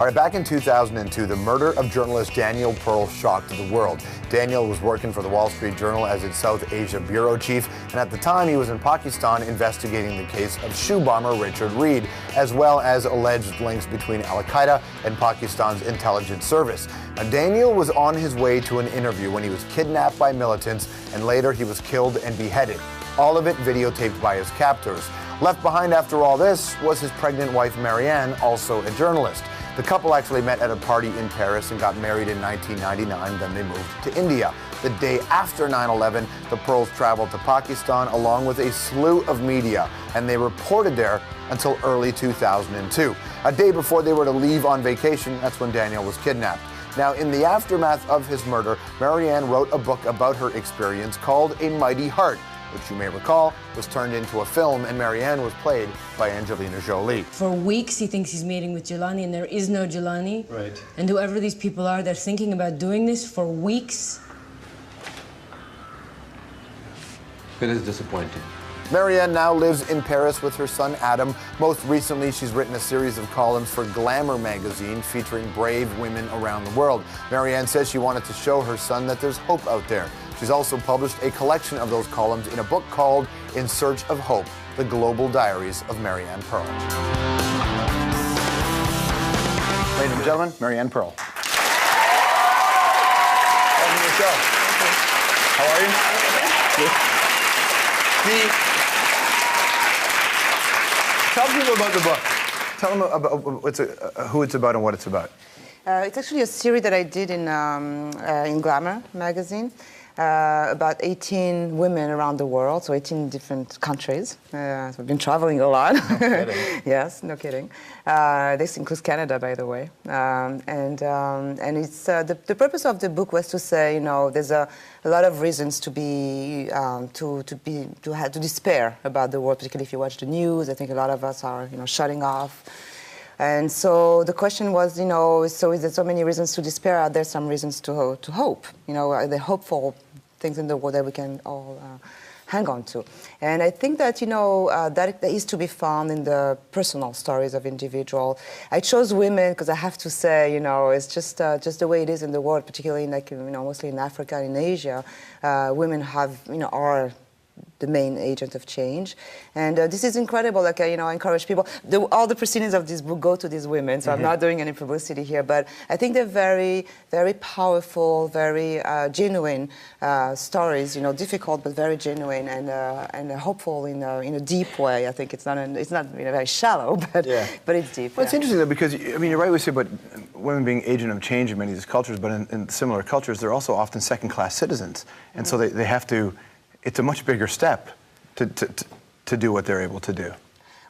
All right, back in 2002, the murder of journalist Daniel Pearl shocked the world. Daniel was working for the Wall Street Journal as its South Asia bureau chief, and at the time he was in Pakistan investigating the case of shoe bomber Richard Reed, as well as alleged links between Al-Qaeda and Pakistan's intelligence service. Now, Daniel was on his way to an interview when he was kidnapped by militants, and later he was killed and beheaded. All of it videotaped by his captors. Left behind after all this was his pregnant wife Marianne, also a journalist. The couple actually met at a party in Paris and got married in 1999, then they moved to India. The day after 9/11, the Pearls traveled to Pakistan along with a slew of media, and they reported there until early 2002. A day before they were to leave on vacation, that's when Daniel was kidnapped. Now, in the aftermath of his murder, Marianne wrote a book about her experience called A Mighty Heart, which you may recall was turned into a film, and Marianne was played by Angelina Jolie. For weeks he thinks he's meeting with Jelani, and there is no Jelani. Right. And whoever these people are, they're thinking about doing this for weeks. It is disappointing. Marianne now lives in Paris with her son Adam. Most recently, she's written a series of columns for Glamour magazine featuring brave women around the world. Marianne says she wanted to show her son that there's hope out there. She's also published a collection of those columns in a book called In Search of Hope, The Global Diaries of Marianne Pearl. Ladies and gentlemen, Marianne Pearl. Welcome to the show. How are you? Tell people about the book. Tell them about who it's about and what it's about. It's actually a series that I did in Glamour magazine. About 18 women around the world, so 18 different countries. So we've been traveling a lot. No kidding. Yes, no kidding. This includes Canada, by the way. And it's the purpose of the book was to say, you know, there's a lot of reasons to despair about the world, particularly if you watch the news. I think a lot of us are, you know, shutting off. And so the question was, you know, so is there so many reasons to despair? Are there some reasons to hope? You know, are there hopeful things in the world that we can all hang on to? And I think that, you know, that is to be found in the personal stories of individuals. I chose women because I have to say, you know, it's just the way it is in the world, particularly like, you know, mostly in Africa and in Asia. Women have, you know, are the main agent of change, and this is incredible. Like you know, I encourage people. All the proceedings of this book go to these women, so I'm not doing any publicity here. But I think they're very, very powerful, very genuine stories. You know, difficult but very genuine and hopeful in a deep way. I think it's not you know, very shallow, but it's deep. Well, it's interesting though, because I mean, you're right. We say about women being agent of change in many of these cultures, but in similar cultures, they're also often second-class citizens, and so they have to. It's a much bigger step to do what they're able to do.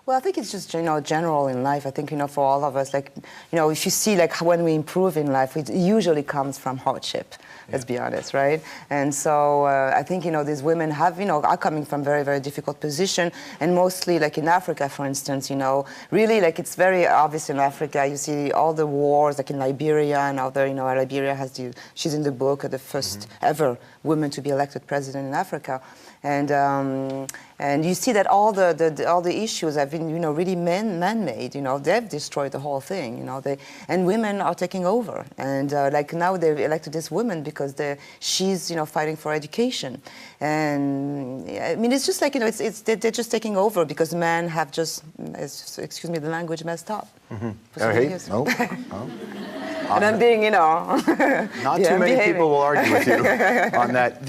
Well, I think it's just, you know, general in life. I think, you know, for all of us, like, you know, if you see, like, when we improve in life, it usually comes from hardship, let's be honest, right? And so I think, you know, these women have, you know, are coming from very, very difficult position, and mostly, like, in Africa, for instance, you know, really, like, it's very obvious in Africa. You see all the wars, like in Liberia and other, you know, Liberia has she's in the book, the first ever woman to be elected president in Africa. And you see that all the issues have been, you know, really man-made. You know, they've destroyed the whole thing. You know, and women are taking over. And like now they've elected this woman because she's, you know, fighting for education. And I mean, it's just like, you know, they're just taking over because men have just, excuse me, the language, messed up. No. And I'm being, you know, not too many people will argue with you on that.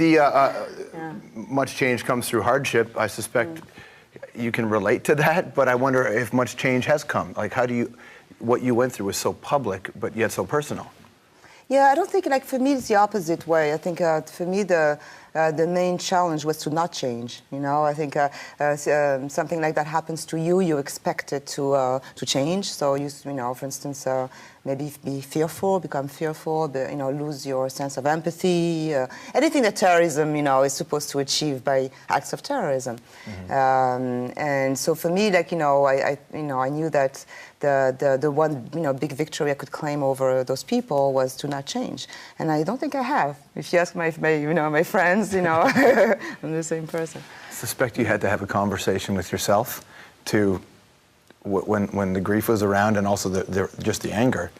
Much change comes through hardship. I suspect you can relate to that, but I wonder if much change has come. Like, what you went through was so public, but yet so personal. Yeah, I don't think, like, for me, it's the opposite way. I think for me, the main challenge was to not change. You know, I think something like that happens to you, you expect it to change. So you know, for instance, maybe be fearful, become fearful, but, you know, lose your sense of empathy. Anything that terrorism, you know, is supposed to achieve by acts of terrorism. And so for me, like, you know, I knew that the one, you know, big victory I could claim over those people was to not change, and I don't think I have. If you ask my you know, my friends, you know, I'm the same person. I suspect you had to have a conversation with yourself to when the grief was around, and also just the anger,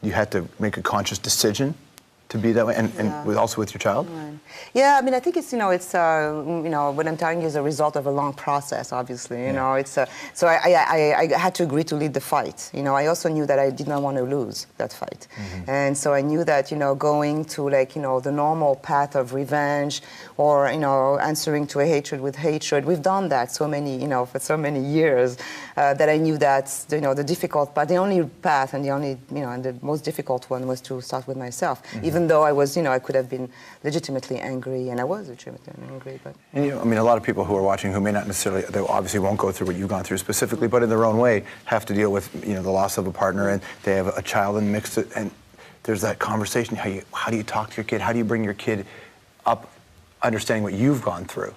you had to make a conscious decision to be that way, and also with your child? Right. Yeah, I mean, I think it's, it's, what I'm telling you is a result of a long process, obviously, it's, so I had to agree to lead the fight, I also knew that I did not want to lose that fight, and so I knew that, going to, like, the normal path of revenge, or, answering to a hatred with hatred, we've done that so many, for so many years, that I knew that, the difficult, but the only path and the only, and the most difficult one was to start with myself, even though I was, I could have been legitimately angry, and I was legitimately angry. But and, I mean, a lot of people who are watching who may not necessarily, they obviously won't go through what you've gone through specifically, but in their own way, have to deal with, the loss of a partner, and they have a child in the mix, and there's that conversation. How do you talk to your kid? How do you bring your kid up, understanding what you've gone through?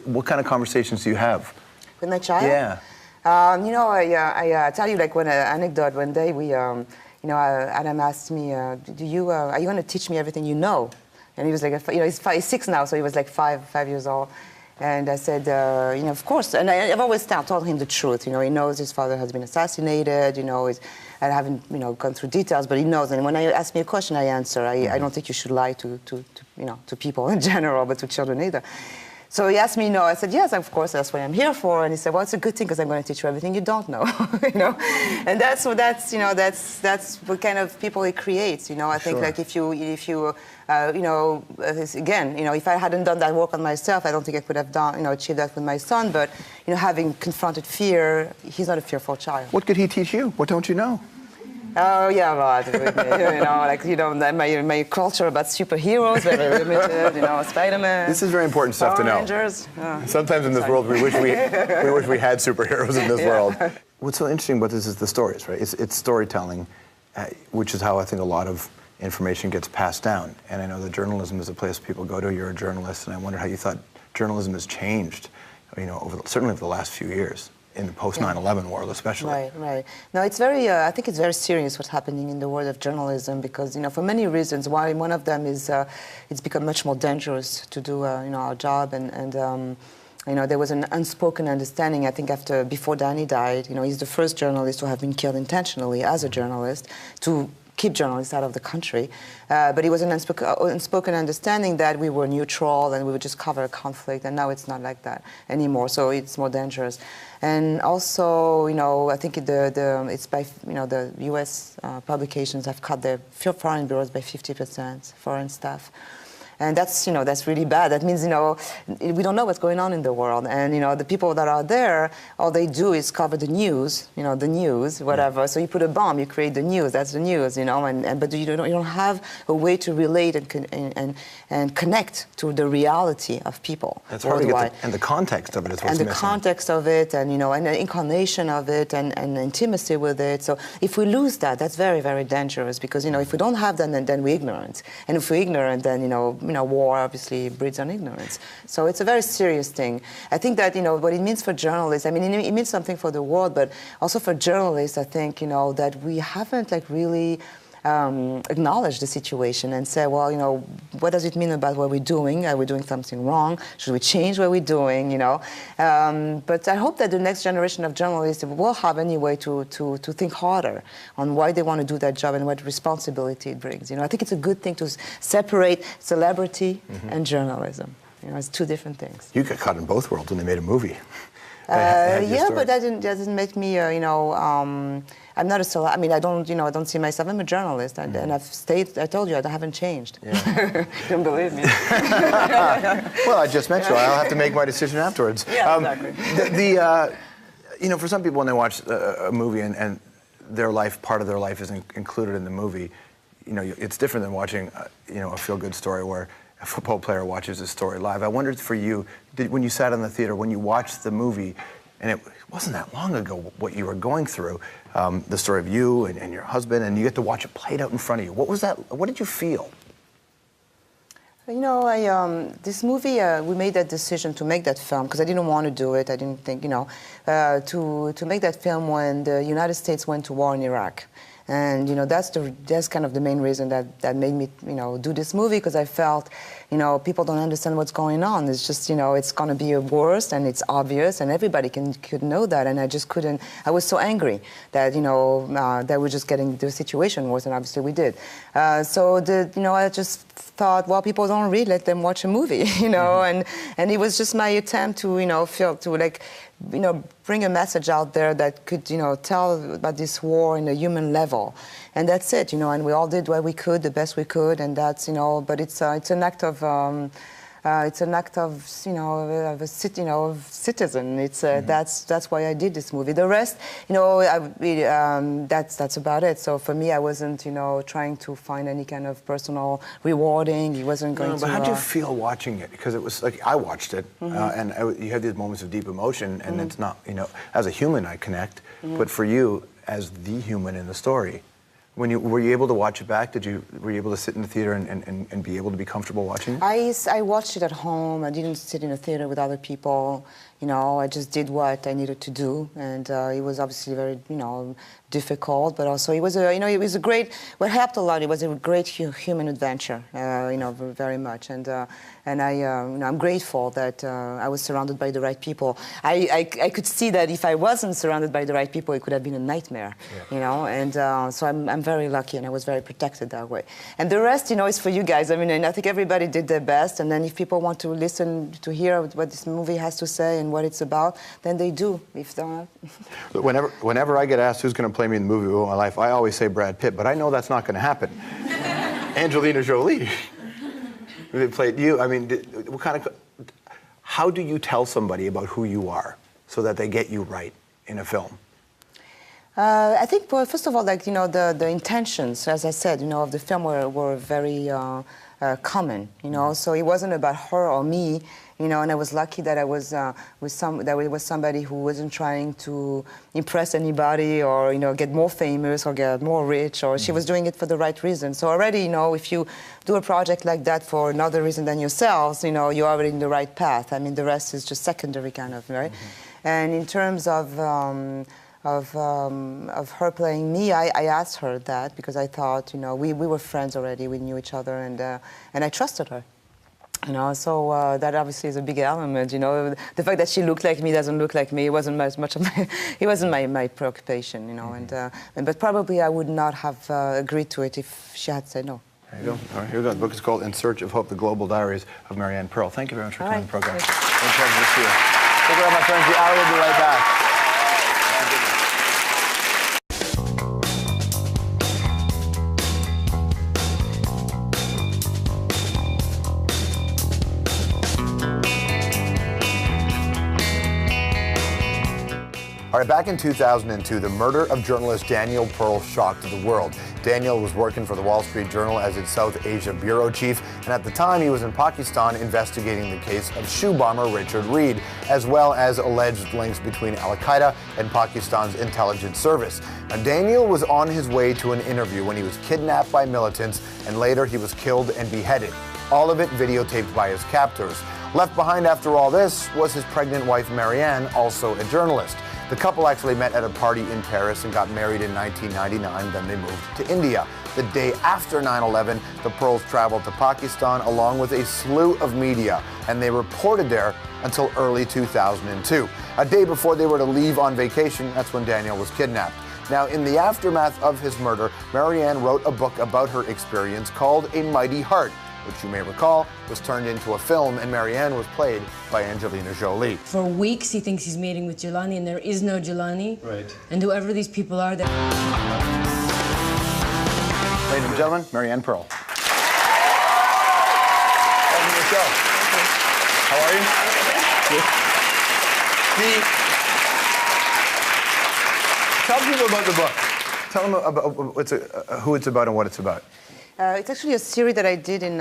What kind of conversations do you have with my child? Yeah. I tell you, like, one anecdote. One day we. Adam asked me, are you going to teach me everything you know? And he was like, he's 6 now, so he was like 5 years old. And I said, of course. And I've always told him the truth. He knows his father has been assassinated. I haven't, gone through details, but he knows. And when I ask me a question, I answer. I don't think you should lie to people in general, but to children either. So he asked me, I said, yes, of course, that's what I'm here for. And he said, well, it's a good thing because I'm going to teach you everything you don't know, And that's what kind of people it creates, I think, like, if you again, if I hadn't done that work on myself, I don't think I could have done, achieved that with my son. But, having confronted fear, he's not a fearful child. What could he teach you? What don't you know? Oh, yeah, well, my culture about superheroes, very limited, Spider-Man. This is very important stuff to know. Rangers. Sometimes in this world, we wish we had superheroes in this world. What's so interesting about this is the stories, right? It's storytelling, which is how I think a lot of information gets passed down. And I know that journalism is a place people go to. You're a journalist, and I wonder how you thought journalism has changed, certainly over the last few years. In the post-9/11 world, especially. Right. No, it's very. I think it's very serious what's happening in the world of journalism because, for many reasons. One of them is it's become much more dangerous to do, our job, and there was an unspoken understanding. I think before Danny died, he's the first journalist to have been killed intentionally as a journalist to keep journalists out of the country. But it was an unspoken understanding that we were neutral and we would just cover a conflict, and now it's not like that anymore, so it's more dangerous. And also, I think it's by, the U.S. Publications have cut their foreign bureaus by 50%, foreign staff. And that's, that's really bad. That means, we don't know what's going on in the world. And, the people that are there, all they do is cover the news, the news, whatever. So you put a bomb, you create the news, that's the news, but you don't have a way to relate and connect to the reality of people. That's hard to get and the context of it is what's missing. And the context of it, and, and the incarnation of it, and intimacy with it. So if we lose that, that's very, very dangerous because, if we don't have that, then we're ignorant. And if we're ignorant, then, war obviously breeds on ignorance. So it's a very serious thing. I think that, what it means for journalists, I mean, it means something for the world, but also for journalists, I think, that we haven't, really acknowledged the situation and say, well, what does it mean about what we're doing? Are we doing something wrong? Should we change what we're doing, But I hope that the next generation of journalists will have any way to think harder on why they want to do that job and what responsibility it brings. I think it's a good thing to separate celebrity and journalism. It's two different things. You got caught in both worlds when they made a movie. Yeah, but that doesn't make me, I'm not a celebrity. I mean, I don't see myself. I'm a journalist, and I've stayed. I told you, I haven't changed. Yeah. You don't believe me. Well, I just met you. I'll have to make my decision afterwards. Yeah, exactly. For some people, when they watch a movie and their life, part of their life is included in the movie, it's different than watching, a feel-good story where a football player watches his story live. I wondered for you, when you sat in the theater, when you watched the movie, and it wasn't that long ago what you were going through, the story of you and your husband, and you get to watch it played out in front of you. What was that? What did you feel? This movie, we made that decision to make that film because I didn't want to do it. I didn't think, to make that film when the United States went to war in Iraq. And that's kind of the main reason that made me do this movie, because I felt people don't understand what's going on. It's just it's going to be worse, and it's obvious, and everybody could know that. And I just couldn't. I was so angry that that we're just getting the situation worse, and obviously we did. So I just thought, well, people don't read, let them watch a movie, and it was just my attempt to bring a message out there that could tell about this war in a human level, and that's it, and we all did what we could, the best we could, and that's but it's an act of of a citizen. It's that's why I did this movie. The rest, that's about it. So for me, I wasn't trying to find any kind of personal rewarding. It wasn't going to. But how did you feel watching it? Because it was like I watched it, and you had these moments of deep emotion, and it's not as a human I connect, but for you as the human in the story. Were you able to watch it back? Were you able to sit in the theater and be able to be comfortable watching it? I watched it at home. I didn't sit in a theater with other people. I just did what I needed to do, and it was obviously very, difficult, but also it was it was a great. What helped a lot. It was a great human adventure, very much, and I'm grateful that I was surrounded by the right people. I could see that if I wasn't surrounded by the right people, it could have been a nightmare, and so I'm very lucky, and I was very protected that way. And the rest, is for you guys. I mean, and I think everybody did their best, and then if people want to listen to hear what this movie has to say and what it's about, then they do. If they don't. Whenever I get asked who's going to play me in the movie of my life, I always say Brad Pitt, but I know that's not going to happen. Angelina Jolie. They played you. I mean, how do you tell somebody about who you are so that they get you right in a film? I think, well, first of all, the intentions, as I said, of the film were very common, so it wasn't about her or me, and I was lucky that I was with somebody who wasn't trying to impress anybody or, get more famous or get more rich, or she was doing it for the right reason. So already, if you do a project like that for another reason than yourselves, you're already in the right path. I mean, the rest is just secondary kind of, right? And in terms of her playing me, I asked her that because I thought, we were friends already, we knew each other, and I trusted her. So that obviously is a big element. The fact that she looked like me, doesn't look like me, it wasn't much of my preoccupation. But probably I would not have agreed to it if she had said no. There you go. All right, here we go. The book is called In Search of Hope: The Global Diaries of Marianne Pearl. Thank you very much for coming to the program. It's a pleasure to see you. Take care, my friends. The hour will be right back. All right, back in 2002, the murder of journalist Daniel Pearl shocked the world. Daniel was working for the Wall Street Journal as its South Asia bureau chief, and at the time he was in Pakistan investigating the case of shoe bomber Richard Reed, as well as alleged links between Al-Qaeda and Pakistan's intelligence service. Now, Daniel was on his way to an interview when he was kidnapped by militants, and later he was killed and beheaded. All of it videotaped by his captors. Left behind after all this was his pregnant wife Marianne, also a journalist. The couple actually met at a party in Paris and got married in 1999, then they moved to India. The day after 9/11, the Pearls traveled to Pakistan along with a slew of media, and they reported there until early 2002. A day before they were to leave on vacation, that's when Daniel was kidnapped. Now, in the aftermath of his murder, Marianne wrote a book about her experience called A Mighty Heart, which you may recall was turned into a film, and Marianne was played by Angelina Jolie. For weeks he thinks he's meeting with Jelani, and there is no Jelani. Right. And whoever these people are, they're... Ladies and gentlemen, Marianne Pearl. Welcome to the show. How are you? Tell people about the book. Tell them about who it's about and what it's about. It's actually a series that I did in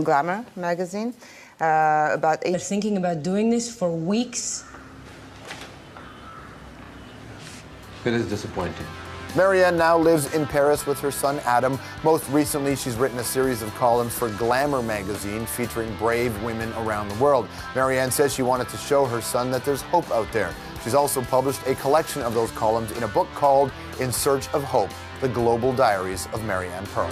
Glamour magazine about... They're thinking about doing this for weeks. It is disappointing. Marianne now lives in Paris with her son Adam. Most recently, she's written a series of columns for Glamour magazine featuring brave women around the world. Marianne says she wanted to show her son that there's hope out there. She's also published a collection of those columns in a book called In Search of Hope, The Global Diaries of Marianne Pearl.